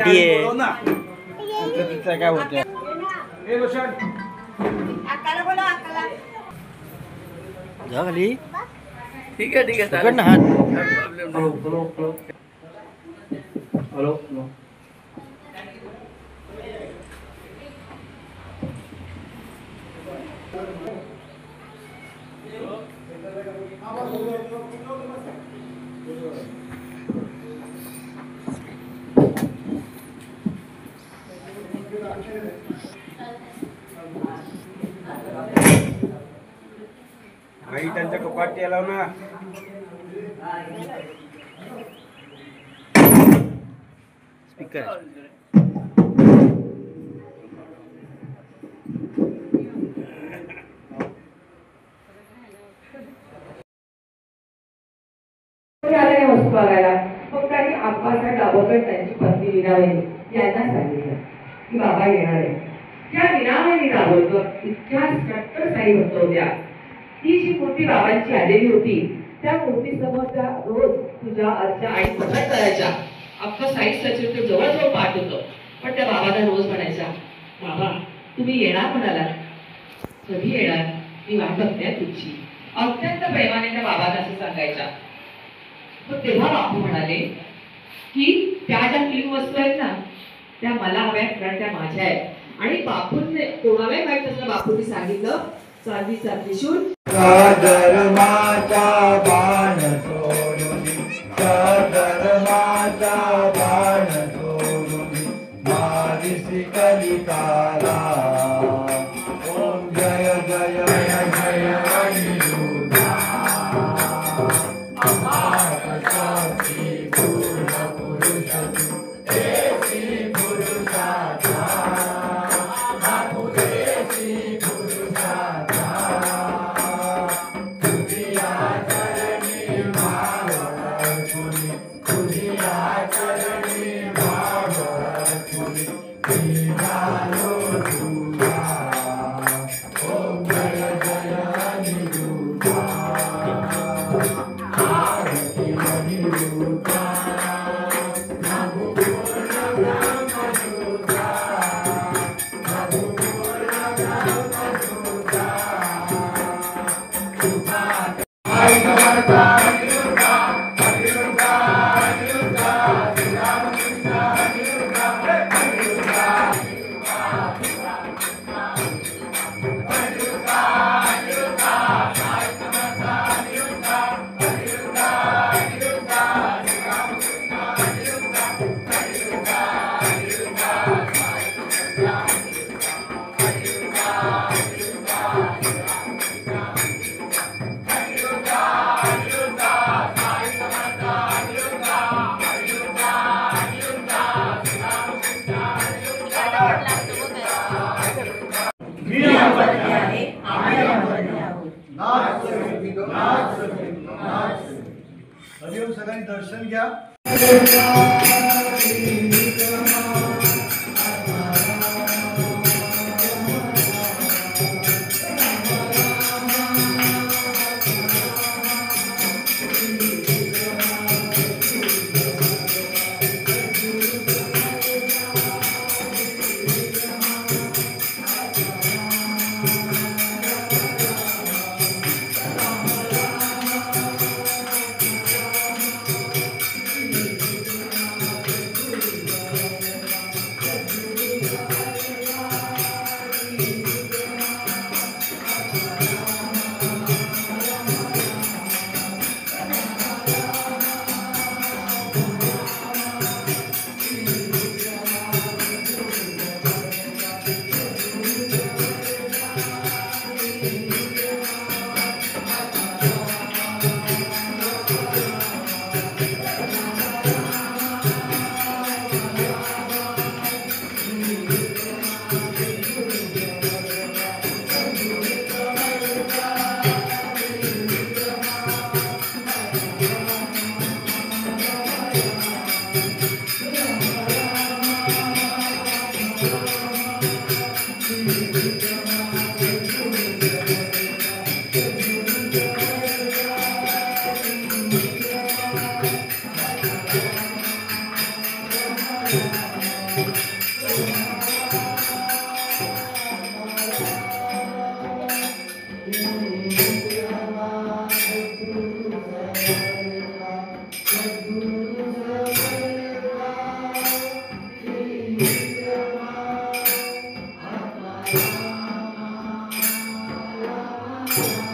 ये काय होते जा खाली. ठीक आहे ठीक आहे पकड ना हात. हॅलो आई त्यांच्या कपाट लाव ना. स्पीकर वस्तू बघायला मग त्यांनी आप्पासाहेब दाभोळकर त्यांची पत्नी वीणाबाई यांना सांगितलं की बाबा येणार आहे. त्या वीणाबाई दाभोळकर इतक्या कट्टर साई भक्त होत्या. ती जी मूर्ती बाबांची आलेली होती त्या मूर्तीसमोर त्या रोज तुझ्या अर्चा आणि प्रसाद करायच्या. अख्खं साई सचिव जवळजवळ पाठ होतं. पण त्या बाबांना रोज म्हणायच्या, बाबा तुम्ही येणार म्हणाला, कधी येणार, मी वाट बघते तुझी. अत्यंत प्रेमाने त्या बाबांना असं सांगायच्या. तेव्हा बापू म्हणाले की त्या ज्या 3 वस्तू आहेत ना त्या मला हव्यात कारण त्या माझ्या आहेत. आणि बापूंनी कोणालाही माहित असलं बापूंनी सांगितलं चांदीचा त्रिशूळ धर्माचा बाण सोडून धर्माचा बाण सोडून मारिसी कलिकाला. ओम जय जय जय जय अनिरुद्धा पूर्ण पुरुष देसी पुरुषाचा बापू देसी पुरुषाचा. तुझिया चरणी भाव अर्पुनी तुझिया चरणी भाव अर्पुनी मी झालो तुझा. ओम जय जय अनिरुद्धा आरती अनिरुद्धा नमो पूर्ण ब्रह्मसूत्रा नमो पूर्ण ब्रह्मसूत्रा. आई समर्था अनिरुद्धा अनिरुद्धा अनिरुद्धा श्रीरामकृष्ण अनिरुद्धा अनिरुद्धा अनिरुद्धा अनिरुद्धा आई समर्था अनिरुद्धा अनिरुद्धा अनिरुद्धा श्रीरामकृष्ण अनिरुद्धा अनिरुद्धा अनिरुद्धा आई समर्था अनिरुद्धा अनिरुद्धा अनिरुद्धा अनिरुद्धा आई समर्था अनिरुद्धा अनिरुद्धा अनिरुद्धा श्रीरामकृष्ण अनिरुद्धा. मी आपत्ती आहे आम्ही आपत्ती आहोत. नाच नाच नाच. हरिओम सगळ्यांनी दर्शन घ्या. Thank you.